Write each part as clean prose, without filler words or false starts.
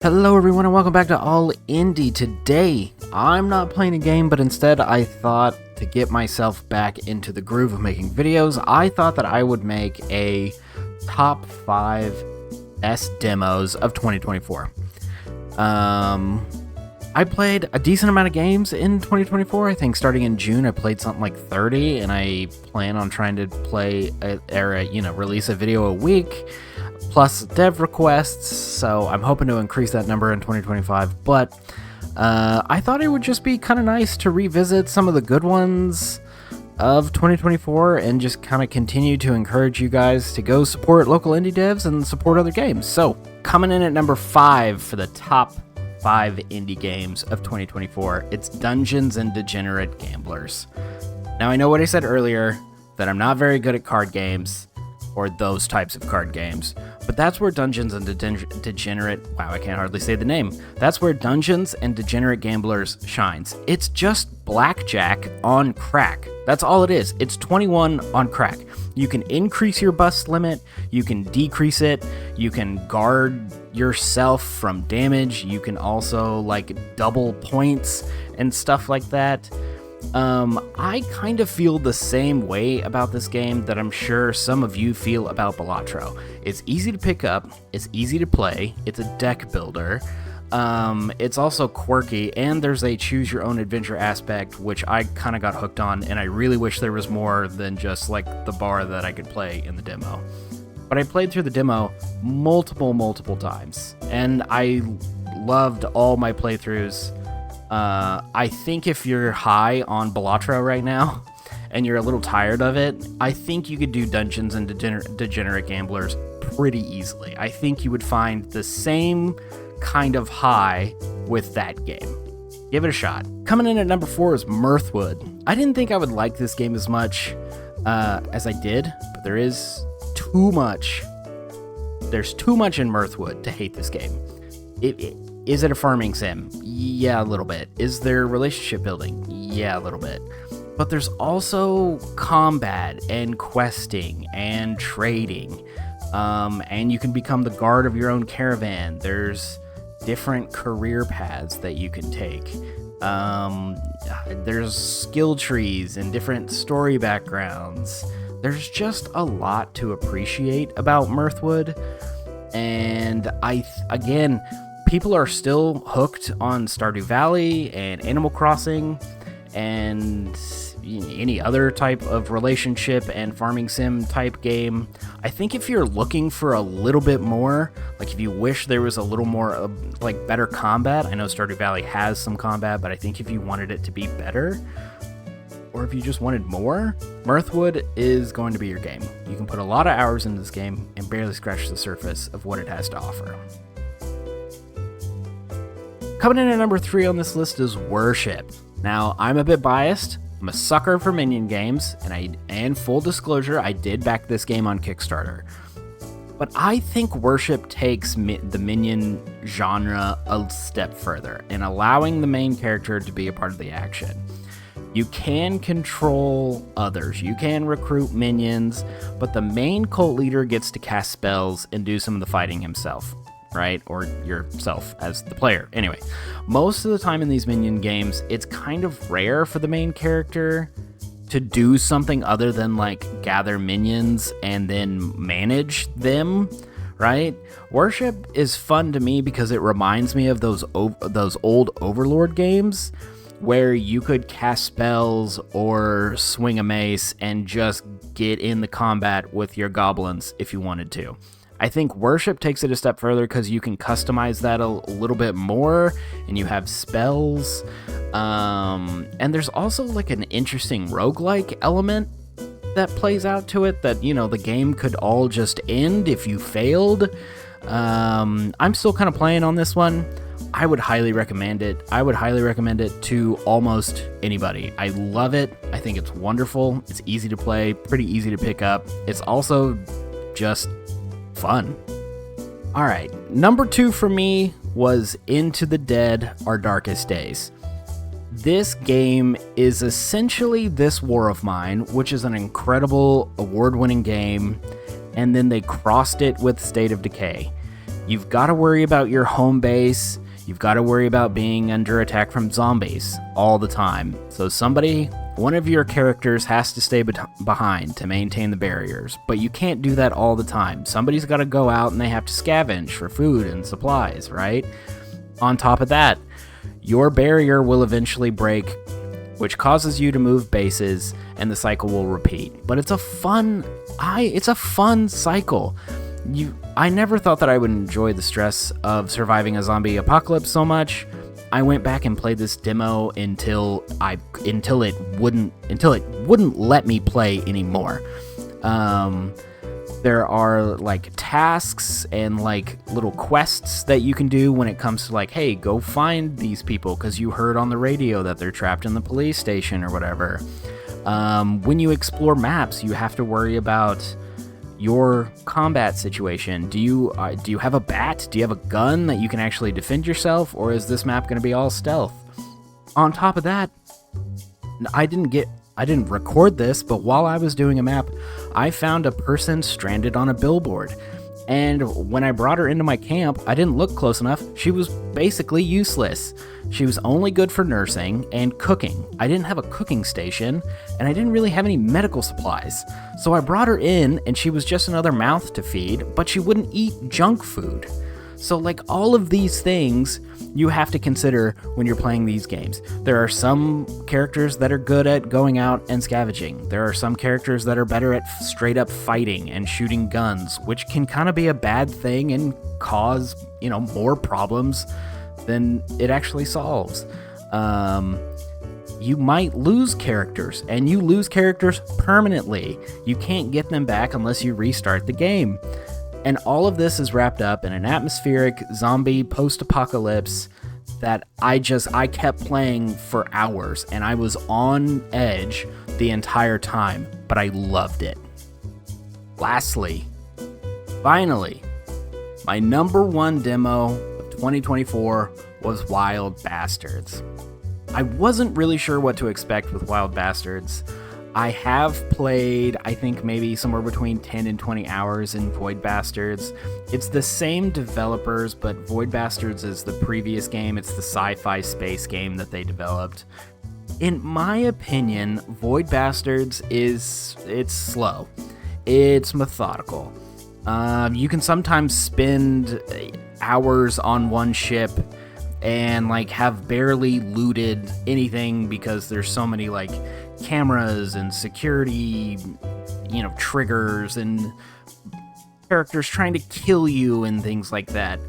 Hello everyone and welcome back to All Indie. Today, I'm not playing a game, but instead I thought to get myself back into the groove of making videos, I thought that I would make a top 5 best demos of 2024. I played a decent amount of games in 2024. I think starting in June I played something like 30, and I plan on trying to release a video a week. Plus dev requests, so I'm hoping to increase that number in 2025, but I thought it would just be kind of nice to revisit some of the good ones of 2024 and just kind of continue to encourage you guys to go support local indie devs and support other games. So, coming in at number 5 for the top 5 indie games of 2024, it's Dungeons and Degenerate Gamblers. Now, I know what I said earlier, that I'm not very good at card games, or those types of card games. But that's where Dungeons and Degenerate... Wow, I can't hardly say the name. That's where Dungeons and Degenerate Gamblers shines. It's just blackjack on crack. That's all it is. It's 21 on crack. You can increase your bust limit. You can decrease it. You can guard yourself from damage. You can also, double points and stuff like that. I kind of feel the same way about this game that I'm sure some of you feel about Balatro. It's easy to pick up, it's easy to play, it's a deck builder, it's also quirky, and there's a choose your own adventure aspect, which I kind of got hooked on, and I really wish there was more than just the bar that I could play in the demo. But I played through the demo multiple times, and I loved all my playthroughs. I think if you're high on Balatro right now, and you're a little tired of it, I think you could do Dungeons and Degenerate Gamblers pretty easily. I think you would find the same kind of high with that game. Give it a shot. Coming in at number 4 is Mirthwood. I didn't think I would like this game as much as I did, but there is too much. There's too much in Mirthwood to hate this game. Is it a farming sim? Yeah, a little bit. Is there relationship building? Yeah, a little bit. But there's also combat and questing and trading. And you can become the guard of your own caravan. There's different career paths that you can take. There's skill trees and different story backgrounds. There's just a lot to appreciate about Mirthwood. And again, people are still hooked on Stardew Valley and Animal Crossing and any other type of relationship and farming sim type game. I think if you're looking for a little bit more, if you wish there was a little more better combat, I know Stardew Valley has some combat, but I think if you wanted it to be better, or if you just wanted more, Mirthwood is going to be your game. You can put a lot of hours into this game and barely scratch the surface of what it has to offer. Coming in at number 3 on this list is Worship. Now, I'm a bit biased. I'm a sucker for minion games, and full disclosure, I did back this game on Kickstarter. But I think Worship takes the minion genre a step further in allowing the main character to be a part of the action. You can control others, you can recruit minions, but the main cult leader gets to cast spells and do some of the fighting himself. Right? Or yourself as the player. Anyway, most of the time in these minion games, it's kind of rare for the main character to do something other than gather minions and then manage them, right? Worship is fun to me because it reminds me of those old Overlord games where you could cast spells or swing a mace and just get in the combat with your goblins if you wanted to. I think Worship takes it a step further because you can customize that a little bit more, and you have spells. And there's also an interesting roguelike element that plays out to it that, the game could all just end if you failed. I'm still kind of playing on this one. I would highly recommend it. I would highly recommend it to almost anybody. I love it. I think it's wonderful. It's easy to play, pretty easy to pick up. It's also just fun. All right, number 2 for me was Into the Dead: Our Darkest Days. This game is essentially This War of Mine, which is an incredible award-winning game, and then they crossed it with State of Decay. You've got to worry about your home base. You've got to worry about being under attack from zombies all the time. So one of your characters has to stay behind to maintain the barriers, but you can't do that all the time. Somebody's got to go out and they have to scavenge for food and supplies, right? On top of that, your barrier will eventually break, which causes you to move bases, and the cycle will repeat. But it's a fun cycle. I never thought that I would enjoy the stress of surviving a zombie apocalypse so much. I went back and played this demo until it wouldn't let me play anymore. There are like tasks and like little quests that you can do when it comes to like, hey, go find these people because you heard on the radio that they're trapped in the police station or whatever. When you explore maps, you have to worry about your combat situation. Do you have a bat? Do you have a gun that you can actually defend yourself, or is this map going to be all stealth? On top of that, I didn't record this, but while I was doing a map, I found a person stranded on a billboard. And when I brought her into my camp, I didn't look close enough. She was basically useless. She was only good for nursing and cooking. I didn't have a cooking station, and I didn't really have any medical supplies. So I brought her in, and she was just another mouth to feed, but she wouldn't eat junk food. So like all of these things you have to consider when you're playing these games. There are some characters that are good at going out and scavenging. There are some characters that are better at straight up fighting and shooting guns, which can kind of be a bad thing and cause, more problems than it actually solves. You might lose characters, and you lose characters permanently. You can't get them back unless you restart the game. And all of this is wrapped up in an atmospheric zombie post-apocalypse that I kept playing for hours, and I was on edge the entire time, but I loved it. Lastly, finally, my number one demo of 2024 was Wild Bastards. I wasn't really sure what to expect with Wild Bastards. I have played, I think, maybe somewhere between 10 and 20 hours in Void Bastards. It's the same developers, but Void Bastards is the previous game. It's the sci-fi space game that they developed. In my opinion, Void Bastards it's slow. It's methodical. You can sometimes spend hours on one ship and have barely looted anything because there's so many cameras and security, triggers and characters trying to kill you and things like that.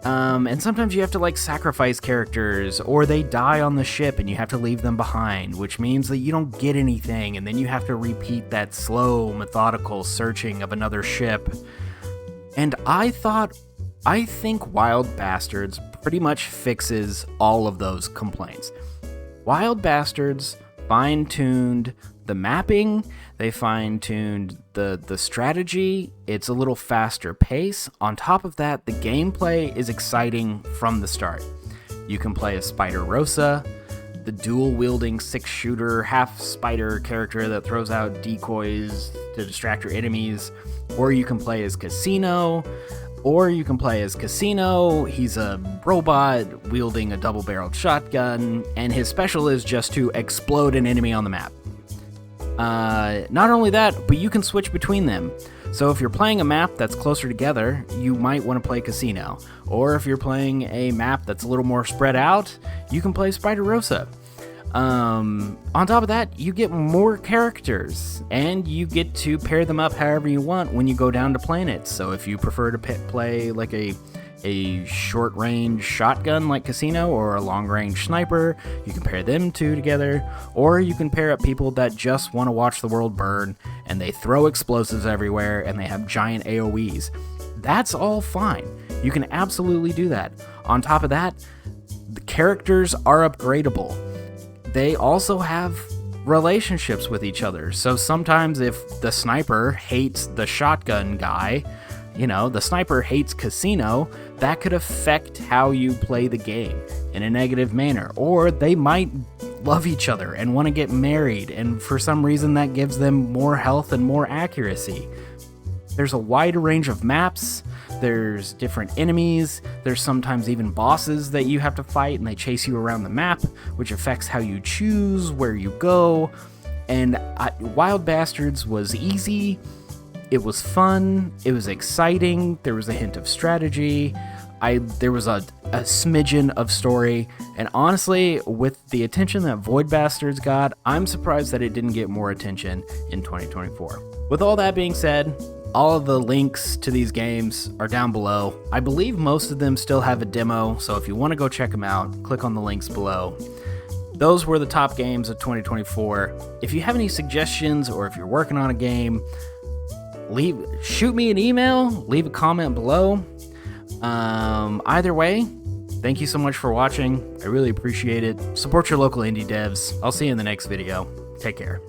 And sometimes you have to sacrifice characters, or they die on the ship and you have to leave them behind, which means that you don't get anything, and then you have to repeat that slow, methodical searching of another ship. And I think Wild Bastards pretty much fixes all of those complaints. Wild Bastards fine-tuned the mapping, they fine-tuned the strategy, it's a little faster pace. On top of that, the gameplay is exciting from the start. You can play as Spider Rosa, the dual-wielding six-shooter, half-spider character that throws out decoys to distract your enemies, or you can play as Casino, he's a robot wielding a double-barreled shotgun, and his special is just to explode an enemy on the map. Not only that, but you can switch between them. So if you're playing a map that's closer together, you might want to play Casino. Or if you're playing a map that's a little more spread out, you can play Spider Rosa. On top of that, you get more characters, and you get to pair them up however you want when you go down to planets. So if you prefer to play a short-range shotgun like Casino, or a long-range sniper, you can pair them two together. Or you can pair up people that just want to watch the world burn, and they throw explosives everywhere, and they have giant AoEs. That's all fine. You can absolutely do that. On top of that, the characters are upgradable. They also have relationships with each other. So sometimes if the sniper hates the shotgun guy, the sniper hates Casino, that could affect how you play the game in a negative manner. Or they might love each other and want to get married, and for some reason that gives them more health and more accuracy. There's a wide range of maps. there's different enemies, there's sometimes even bosses that you have to fight, and they chase you around the map, which affects how you choose, where you go. And Wild Bastards was easy, it was fun, it was exciting, there was a hint of strategy, there was a smidgen of story, and honestly, with the attention that Void Bastards got, I'm surprised that it didn't get more attention in 2024. With all that being said, all of the links to these games are down below. I believe most of them still have a demo, so if you want to go check them out, click on the links below. Those were the top games of 2024. If you have any suggestions or if you're working on a game, shoot me an email, leave a comment below. Either way, thank you so much for watching. I really appreciate it. Support your local indie devs. I'll see you in the next video. Take care.